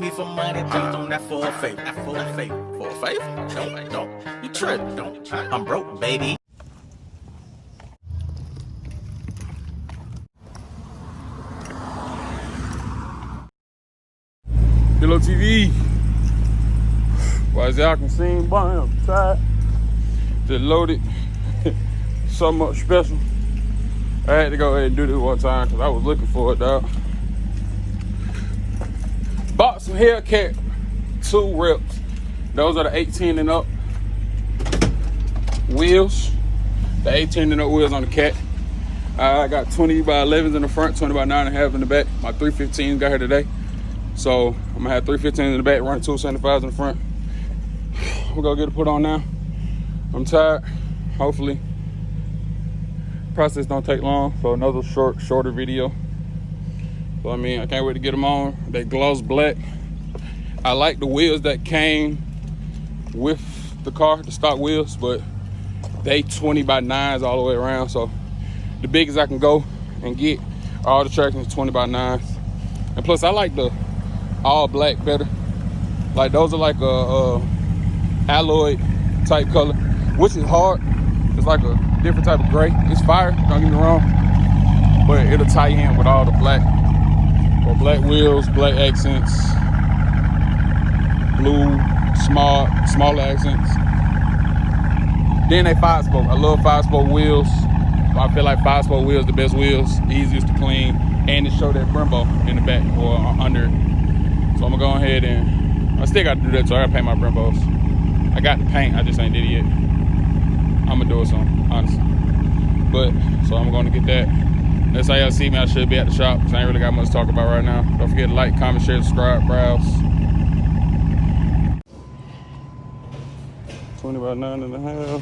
me for money, jumped on that for a faith. That for a faith. For a faith? Don't. You trip. Don't. I'm broke, baby. Felo TV. Well, as y'all can see, I'm tired. Just loaded. So much special. I had to go ahead and do this one time because I was looking for it, dog. Bought some Hellcat 2 reps. Those are the 18 and up wheels. The 18 and up wheels on the cat. I got 20 by 11s in the front, 20 by 9.5 in the back. My 315s got here today. So I'm gonna have 315s in the back, running 275s in the front. We're gonna get it put on now. I'm tired. Hopefully, process don't take long. So another shorter video. So I mean, I can't wait to get them on. They gloss black. I like the wheels that came with the car, the stock wheels, but they 20 by 9s all the way around. So the biggest I can go and get all the traction is 20 by 9s. And plus, I like the all black better. Like those are like a alloy type color, which is hard. It's like a different type of gray. It's fire, don't get me wrong, but it'll tie in with all the black. Or black wheels, black accents, blue, smaller accents. Then they 5-spoke. I love 5-spoke wheels. I feel like 5-spoke wheels the best wheels, easiest to clean, and to show that Brembo in the back or under it. So I'm gonna go ahead and, I still got to do that, so I gotta paint my Brembos. I got the paint, I just ain't did it yet. I'm gonna do it soon, honestly. But, so I'm gonna get that. That's how y'all see me. I should be at the shop, because I ain't really got much to talk about right now. Don't forget to like, comment, share, subscribe, browse. 20 by 9.5.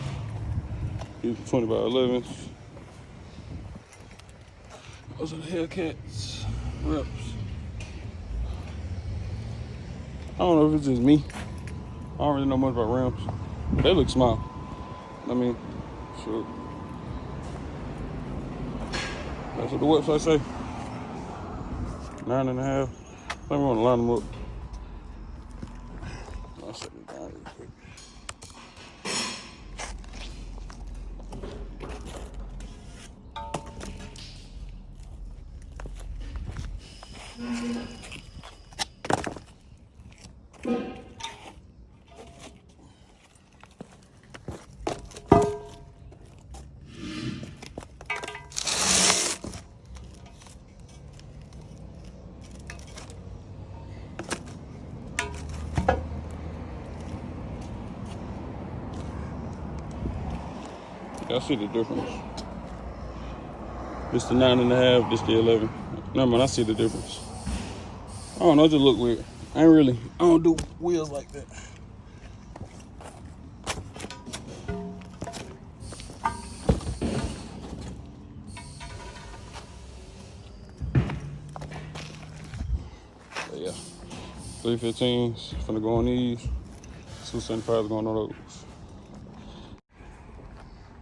These are 20 by 11s. Those are the Hellcats reps. I don't know if it's just me. I don't really know much about rims. But they look small. I mean, sure. That's what the website say. 9.5. I think we want to line them up. I'll set it down real quick. Y'all see the difference. This the 9.5, this the 11. Never mind, I see the difference. I don't know, it just look weird. I don't do wheels like that. But yeah, 315s, finna go on these. 275s going on those.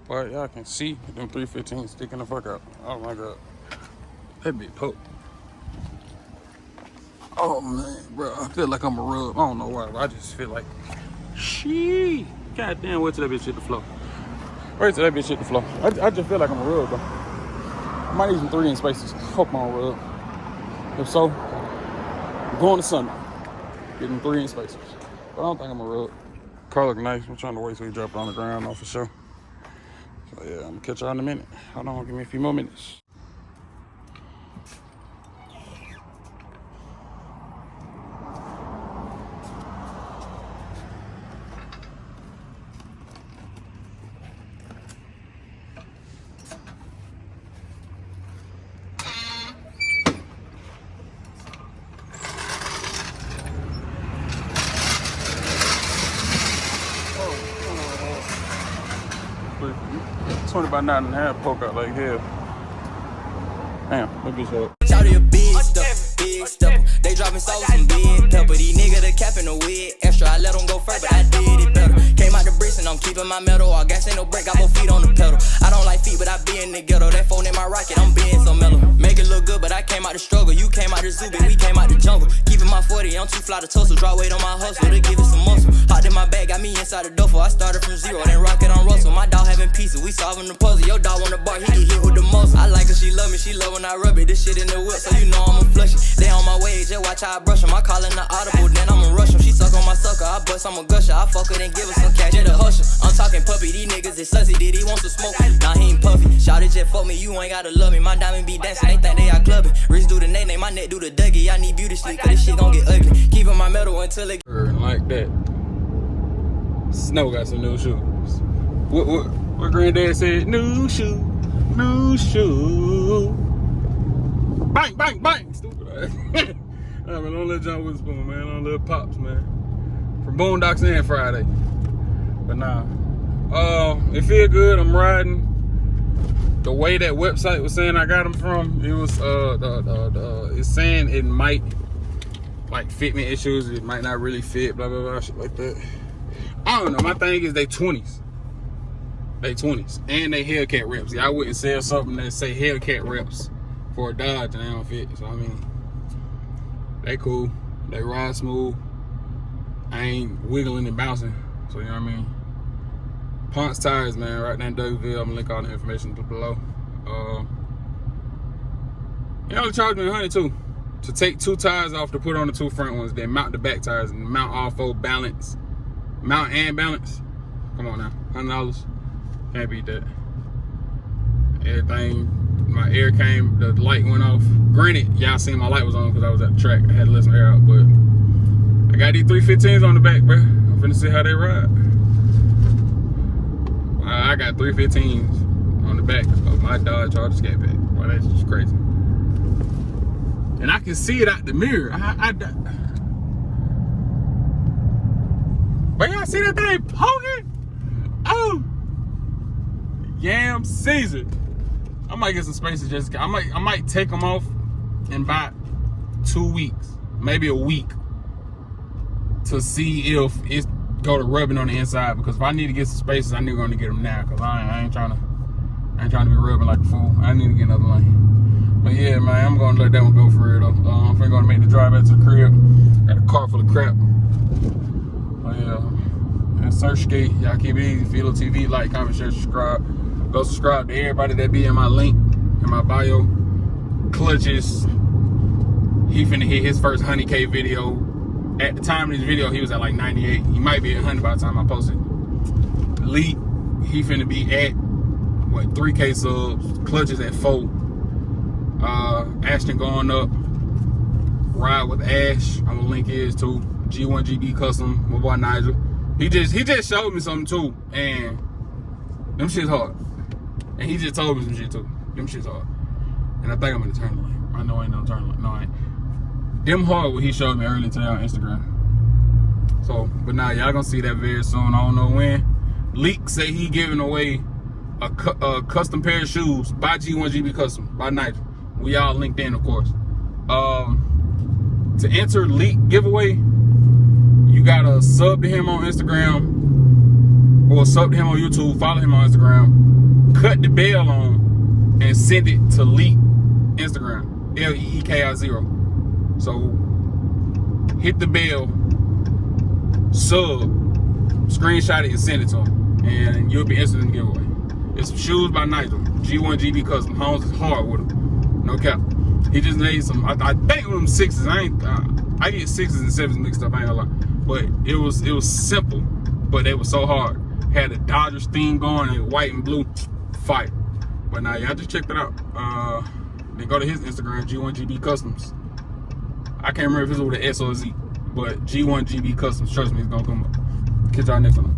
But y'all can see them 315s sticking the fuck out. Oh my God. That big poke. Oh man, bro, I feel like I'm a rub. I don't know why, but I just feel like, shit. Goddamn, wait till that bitch hit the floor. Wait till that bitch hit the floor. I just feel like I'm a rub, bro. I might need some 3 in spaces. Hope I'm a rub. If so, I'm going to Sunday. Getting 3 in spaces. But I don't think I'm a rub. Car look nice. I'm trying to wait till he drop it on the ground, though, for sure. So yeah, I'm gonna catch y'all in a minute. Hold on, give me a few more minutes. But 20 by 9.5 poke out like hell. Damn, that bitch hard. Shouty a big stuff, big steppa. They dropping sauce and big pepper. These niggas the cap in the wig. Extra, I let them go first, but I did it better. Came out the bricks and I'm keeping my metal. All gas ain't no break, got both feet on the pedal. I don't like feet, but I be in the ghetto. That phone in my rocket, I'm being so mellow. Make it look good, but I came out out the struggle, you came out the zoo, but we came out the jungle. Keeping my 40, I'm too fly to tussle. Drop weight on my hustle to give it some muscle. Hopped in my bag, got me inside the duffel. I started from zero, then rocket on Russell. My dog having pizza, we solving the puzzle. Your dog on the bar, he get hit with the muscle. I like her, she love me, she love when I rub it. This shit in the whip, so you know I'ma flush it. They on my way, just watch how I brush them. I call in the audible, then I'ma rush them. She suck on my sucker, I bust, I'm a gusher. I fuck her, then give her some cash, just a husher. I'm talking puppy, these niggas is sussy. Did he want some smoke? Nah, he ain't puffy. Shawty just fuck me, you ain't gotta love me. My diamond be dancing, they think they out clubbing. Wrist do the nay-nay, my neck do the Dougie. I need beauty sleep, cause this shit gon' get ugly. Keeping my metal until it like that. Snow got some new shoes. What granddad said? New shoe, new shoe. Bang, bang, bang. Stupid ass. I mean, don't let John Witherspoon, man. Don't let Pops, man. From Boondocks and Friday. But nah. It feel good. I'm riding. The way that website was saying I got them from, it was it's saying it might like fit me issues. It might not really fit. Blah blah blah. Shit like that. I don't know. My thing is they 20s. They 20s and they Hellcat reps. I wouldn't sell something that say Hellcat reps for a Dodge and they don't fit. So I mean, they cool. They ride smooth. I ain't wiggling and bouncing. So you know what I mean. Ponce Tires, man, right there in Douglasville. I'm gonna link all the information below. They only charged me $100 too to take 2 tires off to put on the 2 front ones, then mount the back tires and mount all 4 balance. Mount and balance. Come on now, $100. Can't beat that. Everything, my air came, the light went off. Granted, y'all seen my light was on because I was at the track. I had to let some air out, but I got these 315s on the back, bro. I'm finna see how they ride. I got 315s on the back of my Dodge Charger Scat pack. Boy, that's just crazy. And I can see it out the mirror. But y'all see that thing poking? Oh, yam Caesar. I might get some spaces just. I might take them off in about 2 weeks, maybe a week, to see if it's go to rubbing on the inside. Because if I need to get some spaces, I need to get them now. Cause I ain't trying to be rubbing like a fool. I need to get another lane. But yeah, man, I'm gonna let that one go for real though. I'm gonna make the drive back to the crib. Got a car full of crap. Oh yeah. And search skate, y'all keep it easy. Felo TV, like, comment, share, subscribe. Go subscribe to everybody that be in my link in my bio. Clutches. He finna hit his first 100K video. At the time of this video, he was at like 98. He might be at 100 by the time I post it. Leek, he finna be at what, 3K subs. Clutches at 4. Ashton going up. Ride with Ash. I'm gonna link his too. G1GB Custom. My boy Nigel. He just showed me something too, and them shit's hard. And he just told me some shit too. Them shit's hard. And I think I'm gonna turn the lane. I know I ain't no turn lane. No, I ain't. Them hard what he showed me earlier today on Instagram. So, but now y'all gonna see that very soon. I don't know when. Leek say he giving away a custom pair of shoes by G1GB Custom by Nigel. We all linked in, of course. To enter Leek giveaway, you gotta sub to him on Instagram or sub to him on YouTube, follow him on Instagram, cut the bell on, and send it to Leek Instagram, LEEKI0. So hit the bell, sub, screenshot it, and send it to him, and you'll be entered in the giveaway. It's some shoes by Nigel, G1GB Custom. Holmes is hard with them, no cap. He just made some. I think with them 6s. I get 6s and 7s mixed up. I ain't gonna lie. But it was simple, but it was so hard. Had a Dodgers theme going in white and blue, fire. But now y'all just checked it out. Then go to his Instagram, G1GB Customs. I can't remember if it's with an S or a Z, but G1GB Customs. Trust me, it's gonna come up. Catch y'all next one.